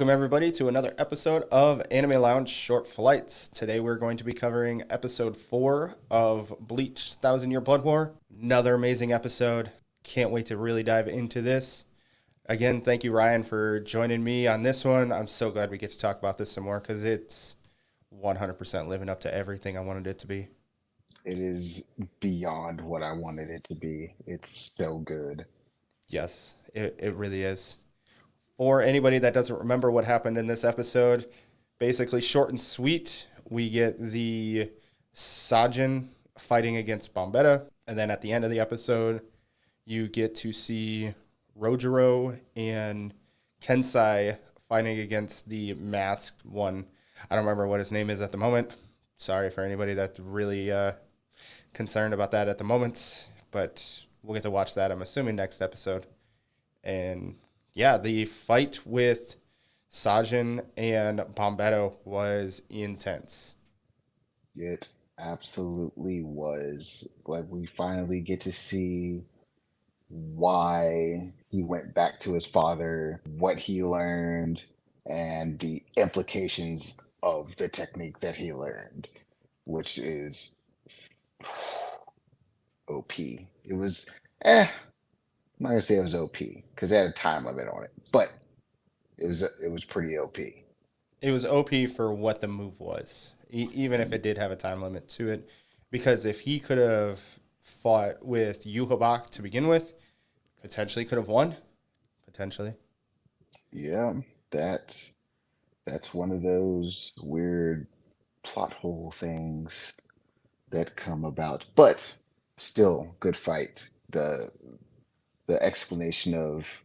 Welcome, everybody, to another episode of Anime Lounge Short Flights. Today, we're going to be covering episode 4 of Bleach Thousand Year Blood War. Another amazing episode. Can't wait to really dive into this. Again, thank you, Ryan, for joining me on this one. I'm so glad we get to talk about this some more because it's 100% living up to everything I wanted it to be. It is beyond what I wanted it to be. It's so good. Yes, it really is. For anybody that doesn't remember what happened in this episode, basically short and sweet, we get the Sajin fighting against Bombetta, and then at the end of the episode, you get to see Rojiro and Kensai fighting against the masked one. I don't remember what his name is at the moment. Sorry for anybody that's really concerned about that at the moment, but we'll get to watch that, I'm assuming, next episode. And yeah, the fight with Sajin and Bombetto was intense. It absolutely was. Like, we finally get to see why he went back to his father, what he learned, and the implications of the technique that he learned, which is OP. It was, I'm not gonna say it was OP because they had a time limit on it, but it was pretty OP. It was OP for what the move was, even if it did have a time limit to it. Because if he could have fought with Yuhabak to begin with, potentially could have won. Potentially. Yeah, that's that's one of those weird plot hole things that come about, but still good fight. The explanation of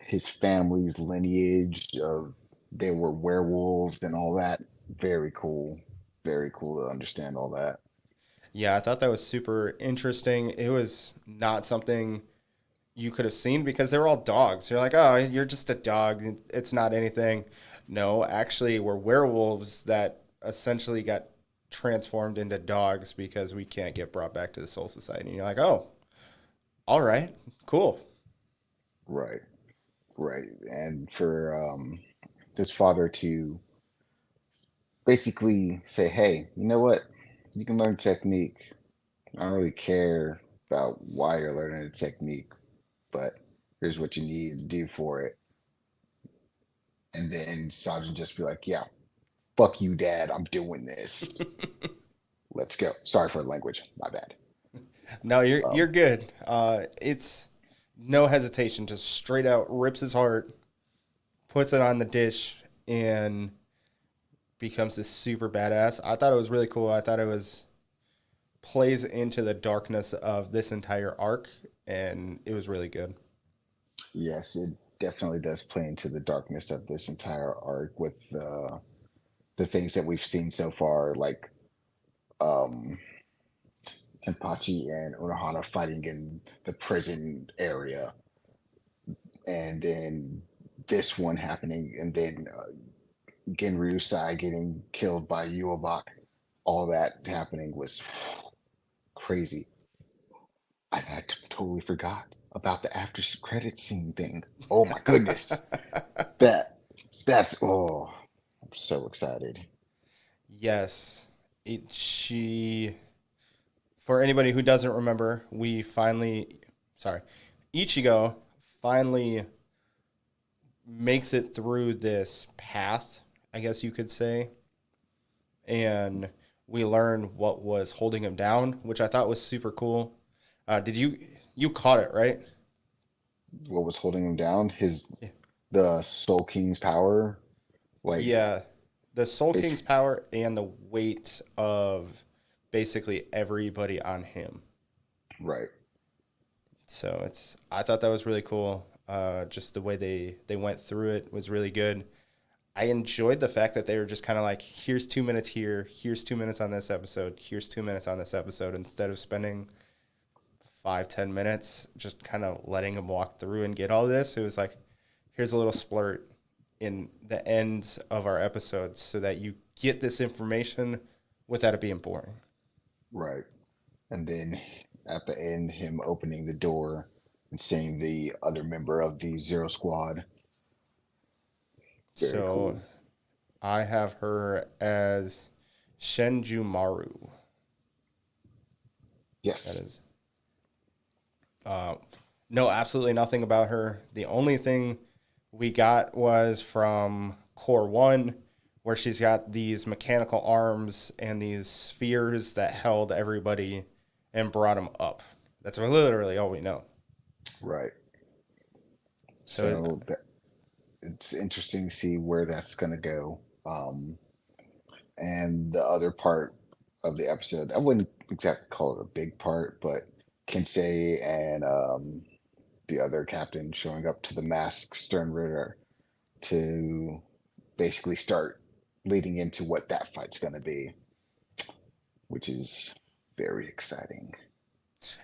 his family's lineage of they were werewolves and all that, very cool. Very cool to understand all that. Yeah, I thought that was super interesting. It was not something you could have seen because they were all dogs. You're like, oh, you're just a dog. It's not anything. No, actually, we're werewolves that essentially got transformed into dogs because we can't get brought back to the Soul Society. And you're like, oh, all right, cool. Right, right. And for his father to basically say, hey, you know what? You can learn technique. I don't really care about why you're learning the technique, but here's what you need to do for it. And then Sergeant just be like, yeah, fuck you, dad. I'm doing this. Let's go. Sorry for the language. My bad. No, you're Um, good. It's no hesitation, just straight out rips his heart, puts it on the dish, and becomes this super badass. I thought it was really cool. I thought it was plays into the darkness of this entire arc, and it was really good. yes, it definitely does play into the darkness of this entire arc with the things that we've seen so far, like um, Kenpachi and Unohana fighting in the prison area, and then this one happening, and then Genryusai getting killed by Yuobak. All that happening was crazy. I totally forgot about the after credit scene thing. Oh my goodness, that that's oh, I'm so excited. Yes, she. For anybody who doesn't remember, we finally, sorry, Ichigo finally makes it through this path, I guess you could say, and we learn what was holding him down, which I thought was super cool. Did you caught it right? What was holding him down? His Yeah. the Soul King's power, like Yeah, the Soul King's basic, power and the weight of basically everybody on him. right? So I thought that was really cool. Just the way they went through it was really good. I enjoyed the fact that they were just kind of like, here's 2 minutes here, here's 2 minutes on this episode, here's 2 minutes on this episode, instead of spending 5-10 minutes just kind of letting them walk through and get all this. It was like, here's a little splurt in the ends of our episodes so that you get this information without it being boring. Right. And then at the end, him opening the door and seeing the other member of the Zero Squad. Very So cool. I have her as Shenjumaru. That Yes. is uh, no, absolutely nothing about her. The only thing we got was from Core 1, where she's got these mechanical arms and these spheres that held everybody and brought them up. That's literally all we know. Right. So, So it's interesting to see where that's going to go. And the other part of the episode, I wouldn't exactly call it a big part, but Kinsey and the other captain showing up to the mask Stern Ritter to basically start leading into what that fight's going to be, which is very exciting.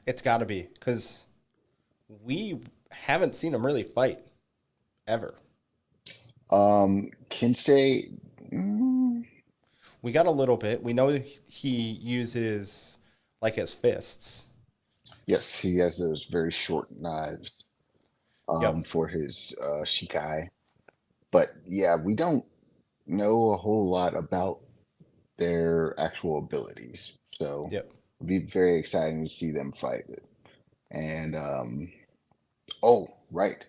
it's got to be because we haven't seen him really fight ever. Kinsey, mm, We got a little bit. We know he uses like his fists. yes, he has those very short knives Yep. for his Shikai. But yeah, we don't know a whole lot about their actual abilities. So Yep. it'll be very exciting to see them fight it. And oh, right,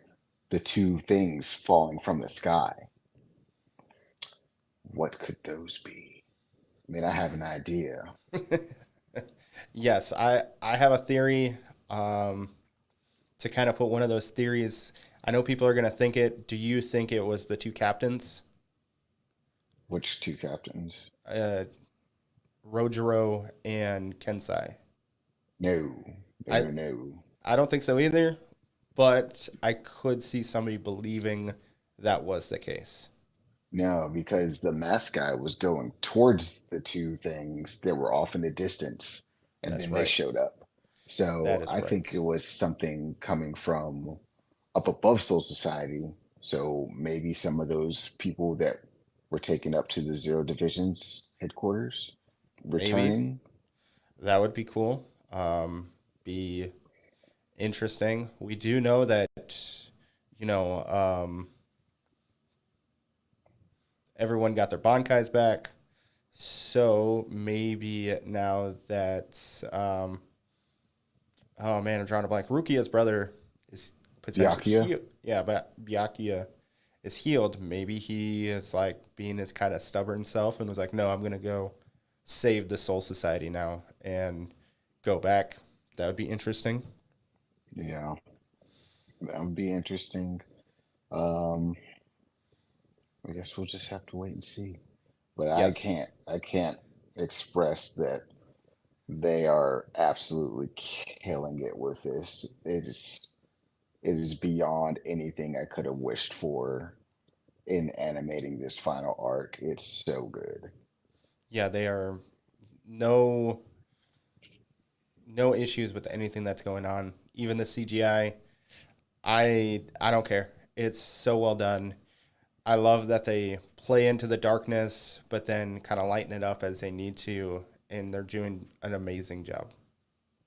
the two things falling from the sky. What could those be? I mean, I have an idea. Yes, I have a theory to kind of put one of those theories. I know people are going to think it. Do you think it was the two captains, Which two captains? uh, Rojiro and Kensai? No, no, I no, no. I don't think so either, but I could see somebody believing that was the case. No, because the mask guy was going towards the two things that were off in the distance, and That's then they right. showed up. That So is I think it right. was something coming from up above Soul Society. So maybe some of those people that were taken up to the Zero Division's headquarters Maybe returning. that would be cool. Be interesting. We do know that you know everyone got their Bankais back. So maybe now that oh man, I'm drawing a blank. Rukia's brother is potentially Byakuya. healed. Yeah, but Byakuya is healed. Maybe he is like being his kind of stubborn self and was like, no, I'm gonna go save the Soul Society now and go back. That would be interesting. Yeah, that would be interesting. Um, I guess we'll just have to wait and see. But Yes. I can't express that they are absolutely killing it with this. It is beyond anything I could have wished for in animating this final arc. It's so good. Yeah, they are no no issues with anything that's going on. Even the CGI, I don't care. It's so well done. I love that they play into the darkness, but then kind of lighten it up as they need to, and they're doing an amazing job.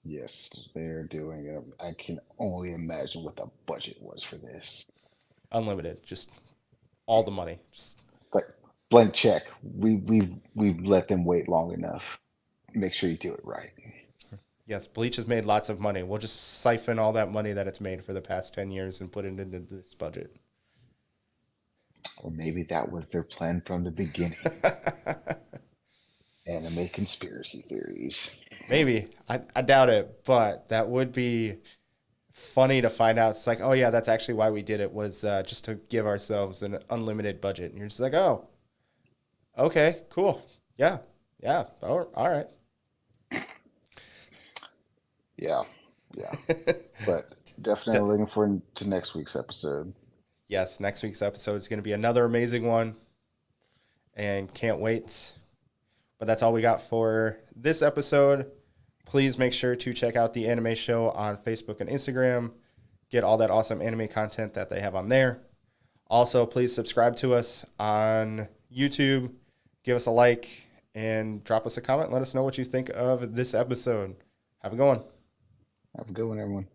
Yes, they're doing it. I can only imagine what the budget was for this. Unlimited, just all the money. Just Like blank check. We've let them wait long enough. Make sure you do it right. yes, Bleach has made lots of money. We'll just siphon all that money that it's made for the past 10 years and put it into this budget. Or maybe that was their plan from the beginning. Anime conspiracy theories. Maybe I doubt it, but that would be funny to find out. It's like, oh yeah, that's actually why we did it was just to give ourselves an unlimited budget. And you're just like, oh, okay, cool, yeah, yeah, all right. Yeah, yeah. But To- definitely looking forward to next week's episode. yes, next week's episode is going to be another amazing one, and can't wait. But that's all we got for this episode. Please make sure to check out the anime show on Facebook and Instagram. Get all that awesome anime content that they have on there. Also, please subscribe to us on YouTube. Give us a like and drop us a comment. Let us know what you think of this episode. Have a good one. Have a good one, everyone.